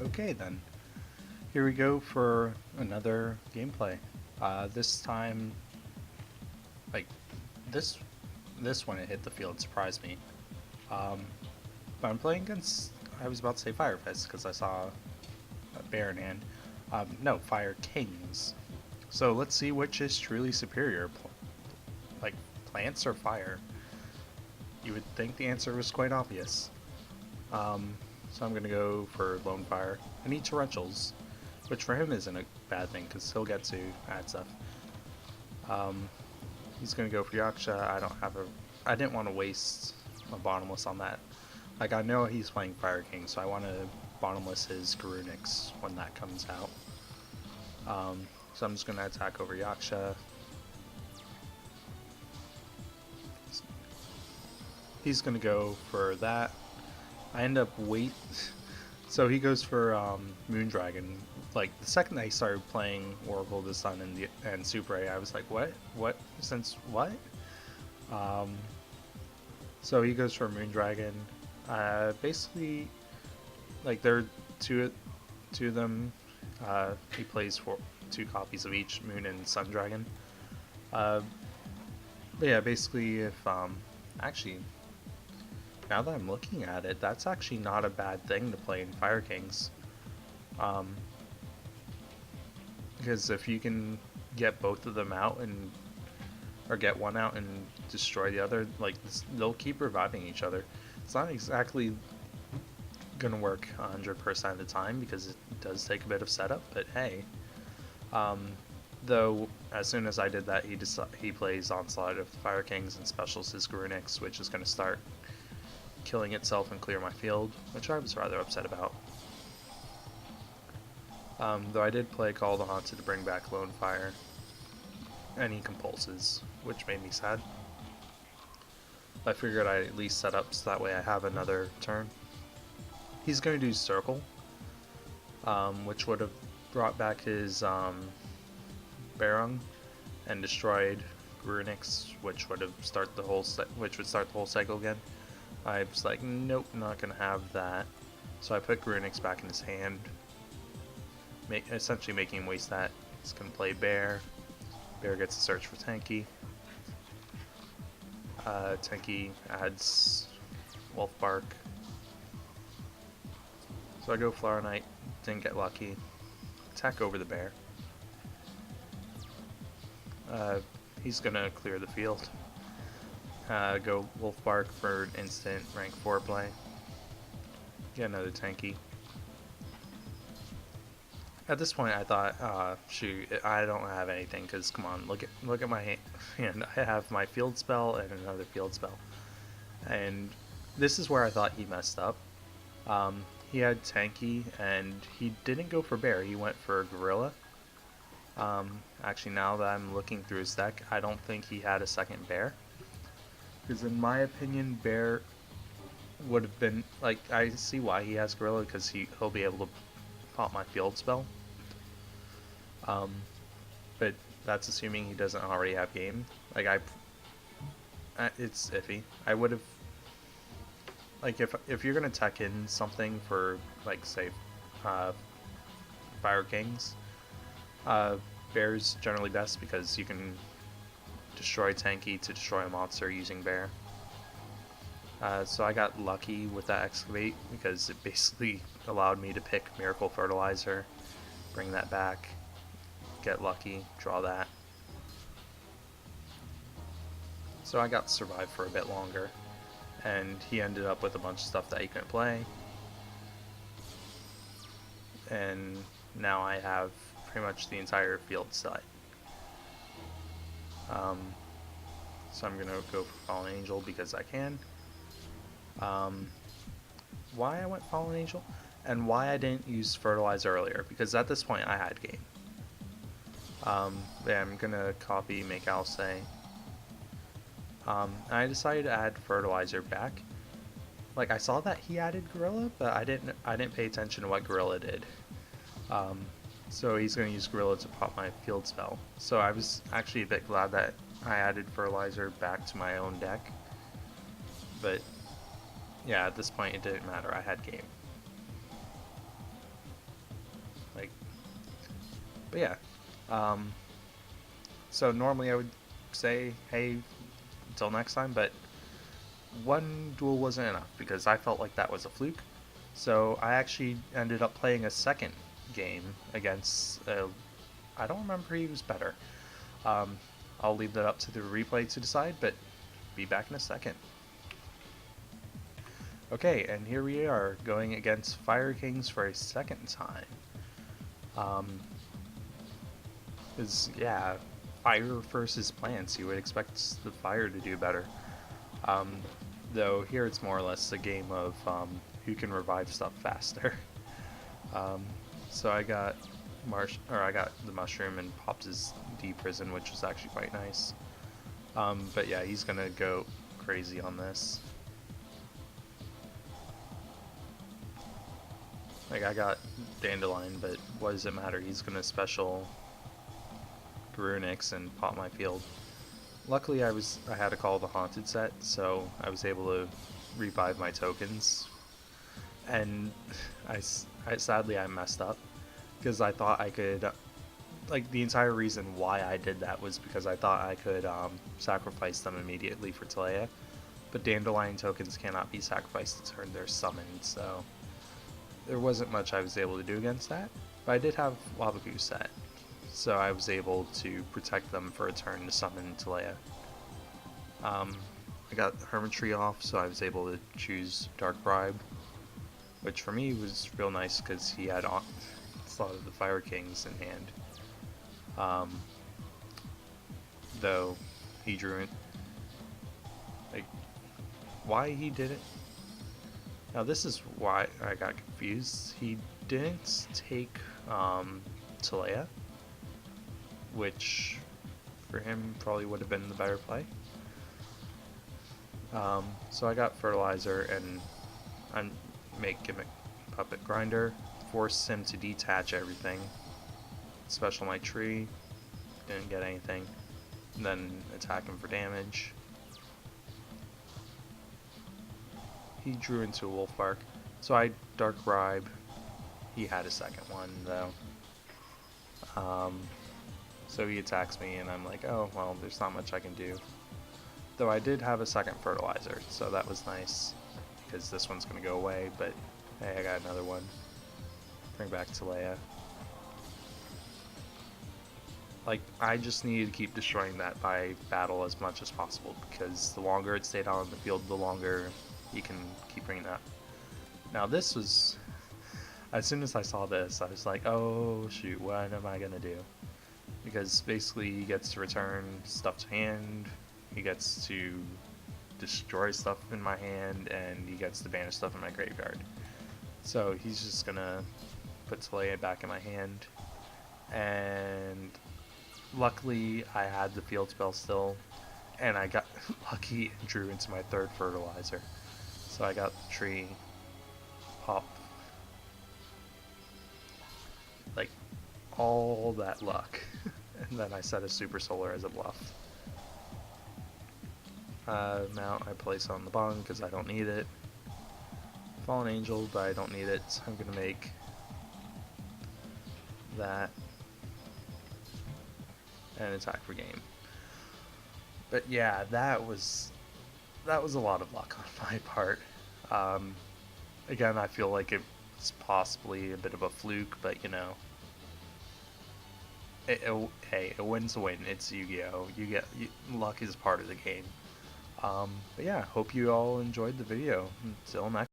Okay then, here we go for another gameplay. This time, like this, this one it hit the field surprised me. Um, but I'm playing against. I was about to say Fire Fist because I saw a bear in hand. No, Fire Kings. So let's see which is truly superior, like plants or fire. You would think the answer was quite obvious. Um, so I'm gonna go for Lone Fire. I need torrentials, which for him isn't a bad thing because he'll get to add stuff. Um, he's gonna go for Yaksha. I don't have a. I didn't want to waste a bottomless on that. Like I know he's playing Fire King, so I want to bottomless his Garunix when that comes out. So I'm just gonna attack over Yaksha. He's gonna go for that. I end up So he goes for Moondragon. Like the second I started playing Oracle of the Sun and Super A, I was like, what? What? Since what? Um, so he goes for Moondragon. Basically, like there are two of them. He plays for two copies of each Moon and Sun Dragon. Uh, but yeah, basically, if actually now that I'm looking at it, that's actually not a bad thing to play in Fire Kings. Um, because if you can get both of them out and or get one out and destroy the other, like they'll keep reviving each other. It's not exactly gonna work 100% of the time because it does take a bit of setup, but hey. Though as soon as I did that, he plays Onslaught of the Fire Kings and specials his Garunix, which is going to start killing itself and clear my field, which I was rather upset about. Though I did play Call the Haunted to bring back Lone Fire, and he compulses, which made me sad. I figured I'd at least set up so that way I have another turn. He's going to do Circle, which would have brought back his Barung and destroyed Garunix, which would start the whole cycle again. I was like, nope, not gonna have that. So I put Garunix back in his hand, essentially making him waste that. He's gonna play Bear. Bear gets a search for Tanky. Tanky adds Wolf Bark. So I go Flower Knight, didn't get lucky. Attack over the Bear. He's gonna clear the field. Go Wolf Bark for an instant rank 4 play. Get another Tanky. At this point, I thought, shoot, I don't have anything because come on, look at my hand. I have my field spell and another field spell, and this is where I thought he messed up. He had Tanky and he didn't go for Bear. He went for Gorilla. Actually, now that I'm looking through his deck, I don't think he had a second Bear. Because in my opinion, Bear would have been, like, I see why he has Gorilla, because he'll be able to pop my field spell. But that's assuming he doesn't already have game. Like, it's iffy. I would have, like, if you're gonna tech in something for, like, say, Fire Kings, Bear's generally best because you can destroy Tanky to destroy a monster using Bear. So I got lucky with that Excavate because it basically allowed me to pick Miracle Fertilizer, bring that back, get lucky, draw that. So I got to survive for a bit longer, and he ended up with a bunch of stuff that he couldn't play. And now I have pretty much the entire field set. So I'm gonna go for Fallen Angel because I can. Why I went Fallen Angel, and why I didn't use Fertilizer earlier, because at this point I had game. Yeah, I'm gonna copy Make Alcei. I decided to add Fertilizer back. Like I saw that he added Gorilla, but I didn't pay attention to what Gorilla did. So he's going to use Gorilla to pop my field spell. So I was actually a bit glad that I added Fertilizer back to my own deck. But yeah, at this point it didn't matter, I had game. Like, but yeah. So normally I would say, hey, until next time, but one duel wasn't enough because I felt like that was a fluke. So I actually ended up playing a second game against, I don't remember who was better. I'll leave that up to the replay to decide, but be back in a second. Okay, and here we are going against Fire Kings for a second time. Yeah, fire versus plants. You would expect the fire to do better. Though here it's more or less a game of who can revive stuff faster. So I got the mushroom and popped his D prison, which was actually quite nice. But yeah, he's gonna go crazy on this. Like, I got Dandelion, but what does it matter? He's gonna special Runix and pop my field. Luckily, I had to call the Haunted set, so I was able to revive my tokens. And sadly I messed up because I thought I could. Like, the entire reason why I did that was because I thought I could sacrifice them immediately for Talea, but Dandelion tokens cannot be sacrificed to turn they're summoned, so there wasn't much I was able to do against that. But I did have Lava Goose set, so I was able to protect them for a turn to summon Talea. I got Hermitry off, so I was able to choose Dark Bribe, which for me was real nice because he had a lot of the Fire Kings in hand. Though he drew it. Like, why he did it? Now this is why I got confused. He didn't take Talea, which for him probably would have been the better play. So I got Fertilizer and I make Gimmick Puppet Grinder, force him to detach everything, special my tree, didn't get anything, and then attack him for damage. He drew into a Wolf Bark, so I Dark Bribe. He had a second one though. So he attacks me and I'm like, oh well, there's not much I can do. Though I did have a second Fertilizer, so that was nice, because this one's going to go away, but hey, I got another one. Bring back Talea. Like, I just needed to keep destroying that by battle as much as possible, because the longer it stayed out on the field, the longer you can keep bringing it up. Now this was, as soon as I saw this, I was like, oh shoot, what am I going to do? Because basically he gets to return stuff to hand, he gets to destroy stuff in my hand, and he gets to banish stuff in my graveyard. So he's just gonna put Talea back in my hand, and luckily I had the field spell still, and I got lucky and drew into my third Fertilizer. So I got the tree, pop, like, all that luck, and then I set a Super Solar as a bluff. Mount I place on the bung because I don't need it. Fallen Angel, but I don't need it, so I'm gonna make that and attack for game. But yeah, that was a lot of luck on my part. Again, I feel like it's possibly a bit of a fluke, but you know, hey, a win's a win. It's Yu-Gi-Oh! Luck is part of the game. But yeah, hope you all enjoyed the video. Until next